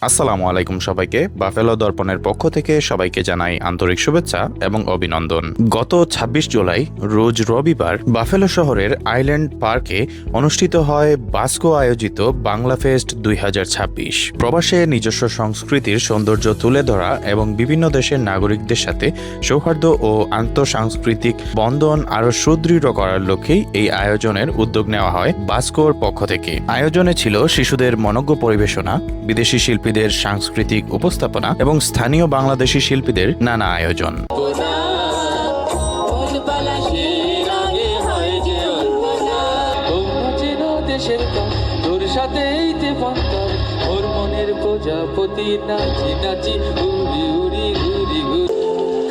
আসসালামু আলাইকুম সবাইকে। বাফেলো দর্পণের পক্ষ থেকে সবাইকে জানাই আন্তরিক শুভেচ্ছা এবং অভিনন্দন। গত ২৬ জুলাই রোজ রবিবার বাফেলো শহরের আইল্যান্ড পার্কে অনুষ্ঠিত হয় বাস্কো আয়োজিত বাংলা ফেস্ট ২০২৬। প্রবাসে নিজস্ব সংস্কৃতির সৌন্দর্য তুলে ধরা এবং বিভিন্ন দেশের নাগরিকদের সাথে সৌহার্দ্য ও আন্তঃসাংস্কৃতিক বন্ধন আরও সুদৃঢ় করার লক্ষ্যেই এই আয়োজনের উদ্যোগ নেওয়া হয় বাস্কোর পক্ষ থেকে। আয়োজনে ছিল শিশুদের মনোজ্ঞ পরিবেশনা, বিদেশি শিল্পীদের সাংস্কৃতিক উপস্থাপনা এবং স্থানীয় বাংলাদেশি শিল্পীদের নানা আয়োজন।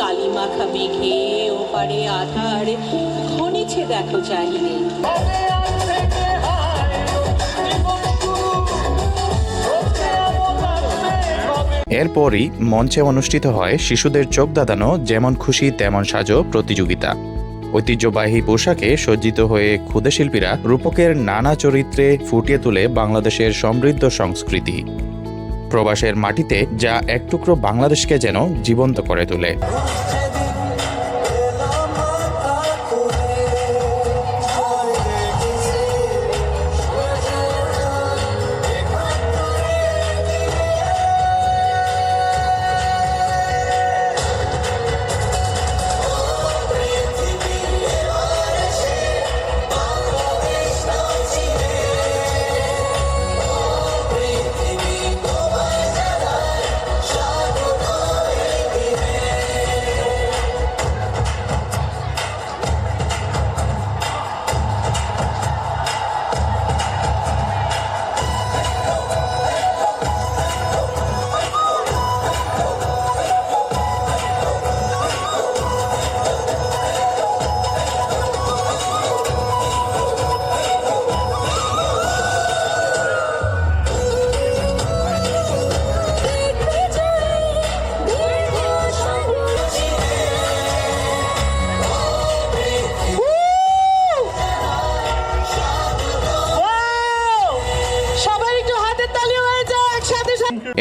কালিমাখা মেঘে ওপারে আধার ঘনিছে দেখো চাহিদে। এরপরই মঞ্চে অনুষ্ঠিত হয় শিশুদের চোখ ধাঁধানো যেমন খুশি তেমন সাজো প্রতিযোগিতা। ঐতিহ্যবাহী পোশাকে সজ্জিত হয়ে ক্ষুদে শিল্পীরা রূপকের নানা চরিত্রে ফুটিয়ে তোলে বাংলাদেশের সমৃদ্ধ সংস্কৃতি। প্রবাসের মাটিতে যা এক টুকরো বাংলাদেশকে যেন জীবন্ত করে তোলে।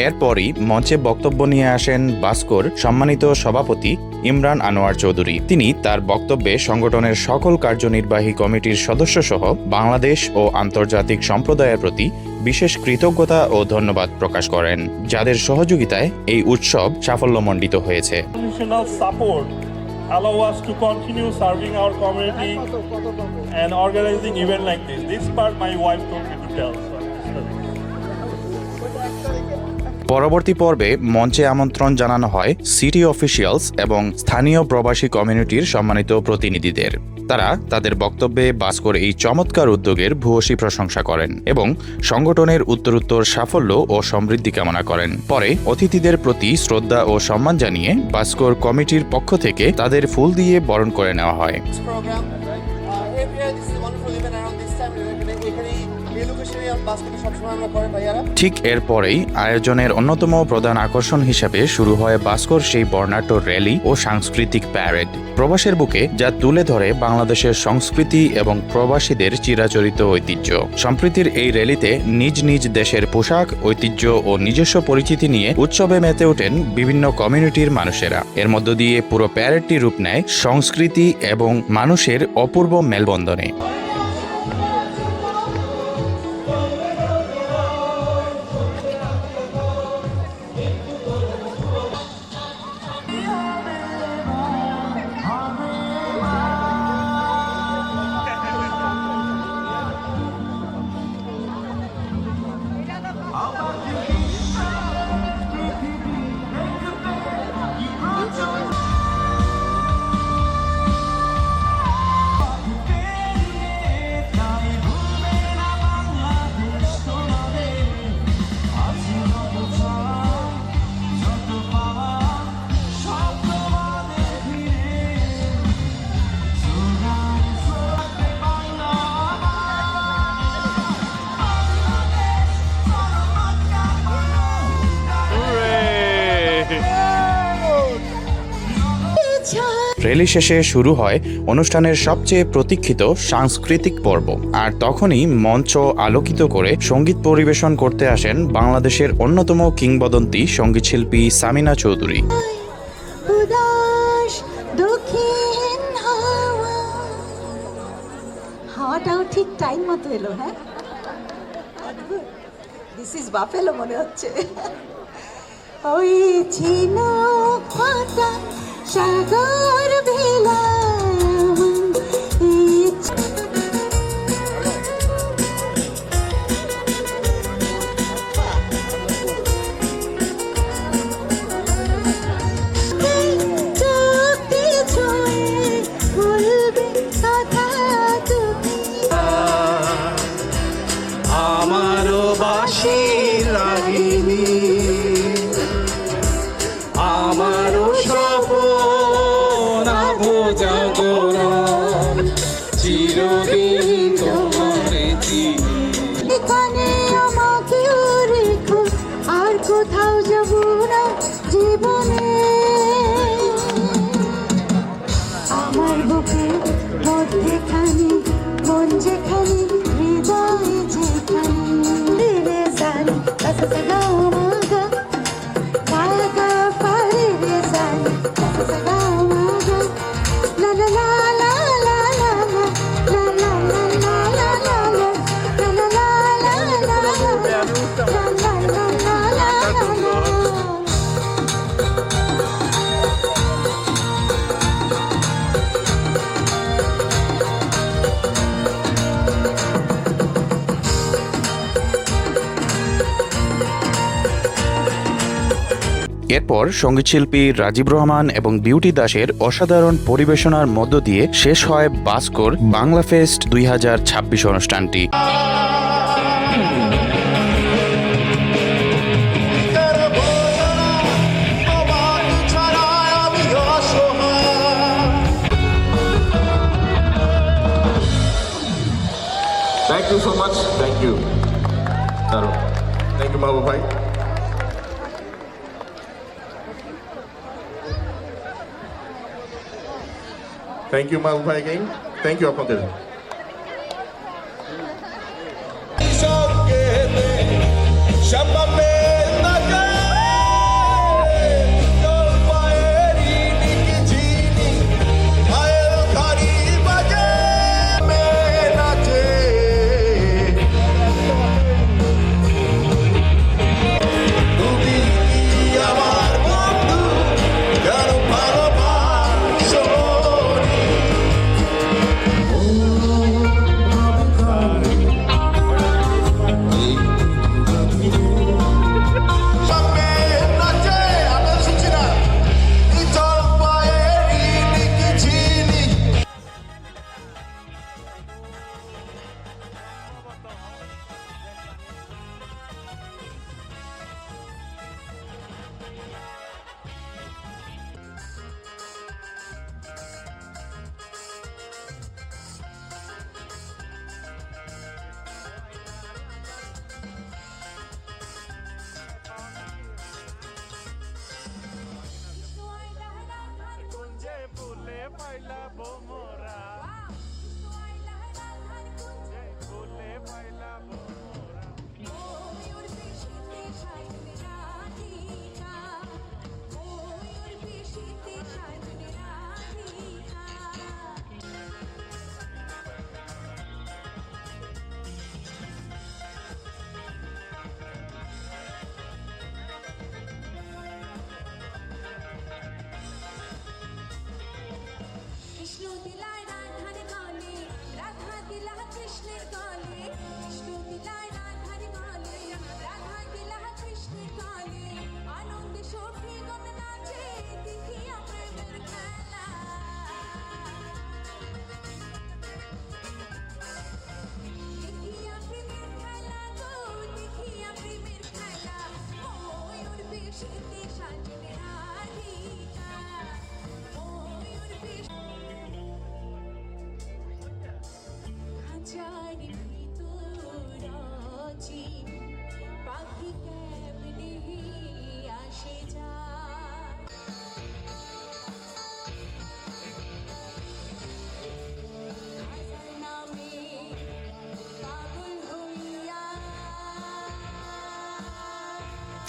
এরপরই মঞ্চে বক্তব্য নিয়ে আসেন বাস্কোর সম্মানিত সভাপতি ইমরান আনোয়ার চৌধুরী। তিনি তার বক্তব্যে সংগঠনের সকল কার্যনির্বাহী কমিটির সদস্যসহ বাংলাদেশ ও আন্তর্জাতিক সম্প্রদায়ের প্রতি বিশেষ কৃতজ্ঞতা ও ধন্যবাদ প্রকাশ করেন, যাদের সহযোগিতায় এই উৎসব সাফল্যমণ্ডিত হয়েছে। Allow us to continue serving our community and organizing event like this. This part my wife told me to tell. পরবর্তী পর্বে মঞ্চে আমন্ত্রণ জানানো হয় সিটি অফিসিয়ালস এবং স্থানীয় প্রবাসী কমিউনিটির সম্মানিত প্রতিনিধিদের। তারা তাদের বক্তব্যে বাস্কোর এই চমৎকার উদ্যোগের ভূয়সী প্রশংসা করেন এবং সংগঠনের উত্তরোত্তর সাফল্য ও সমৃদ্ধি কামনা করেন। পরে অতিথিদের প্রতি শ্রদ্ধা ও সম্মান জানিয়ে বাস্কোর কমিটির পক্ষ থেকে তাদের ফুল দিয়ে বরণ করে নেওয়া হয়। ঠিক এরপরেই আয়োজনের অন্যতম প্রধান আকর্ষণ হিসেবে শুরু হয় বাস্কোর সেই বর্ণাঢ্য র্যালি ও সাংস্কৃতিক প্যারেড। প্রবাসের বুকে যা তুলে ধরে বাংলাদেশের সংস্কৃতি এবং প্রবাসীদের চিরাচরিত ঐতিহ্য। সম্প্রীতির এই র্যালিতে নিজ নিজ দেশের পোশাক, ঐতিহ্য ও নিজস্ব পরিচিতি নিয়ে উৎসবে মেতে ওঠেন বিভিন্ন কমিউনিটির মানুষেরা। এর মধ্য দিয়ে পুরো প্যারেডটি রূপ নেয় সংস্কৃতি এবং মানুষের অপূর্ব মেলবন্ধনে। র্যালি শেষে শুরু হয় অনুষ্ঠানের সবচেয়ে প্রতীক্ষিত সাংস্কৃতিক পর্ব। আর তখনই মঞ্চ আলোকিত করে সঙ্গীত পরিবেশন করতে আসেন বাংলাদেশের অন্যতম কিংবদন্তি সঙ্গীতশিল্পী সামিনা চৌধুরী। উদাস দক্ষিণ হাওয়াটাও ঠিক টাইম মতো এলো। হ্যাঁ, দিস ইজ বাফেলো মনে হচ্ছে। ওই চিনো পাতা সাগর ভেলা আমারও বাসি লাগিনি, আমারও স্বপ্ন জাগরণ, চিরদিন তোমারে চিনি। এখানে আমাকে রেখো, আর কোথাও যাব না জীবনে। আমার বুকে মধ্যেখানে মন যেখানে হৃদয় যেখানে রে সান কাসা সাগা মাগা মাগা পারে রে সান কাসা সাগা মাগা লা লা লা লা লা লা লা লা লা লা লা লা লা লা এরপর সঙ্গীতশিল্পী রাজীব রহমান এবং বিউটি দাসের অসাধারণ পরিবেশনার মধ্য দিয়ে শেষ হয় বাসকোর বাংলা ফেস্ট 2026 অনুষ্ঠানটি। Thank you so much. Thank you. Thank you, Babu Bhai. Thank you, Babu Bhai again. Thank you, আপনাদের। কৃষ্ণ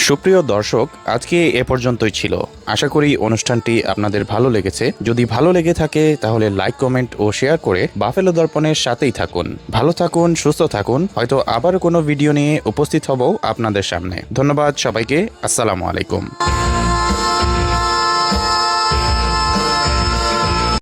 সুপ্রিয় দর্শক, আজকে এ পর্যন্তই ছিল। আশা করি অনুষ্ঠানটি আপনাদের ভালো লেগেছে। যদি ভালো লেগে থাকে তাহলে লাইক, কমেন্ট ও শেয়ার করে বাফেলো দর্পণের সাথেই থাকুন। ভালো থাকুন, সুস্থ থাকুন। হয়তো আবার কোনো ভিডিও নিয়ে উপস্থিত হব আপনাদের সামনে। ধন্যবাদ সবাইকে। আসসালামু আলাইকুম।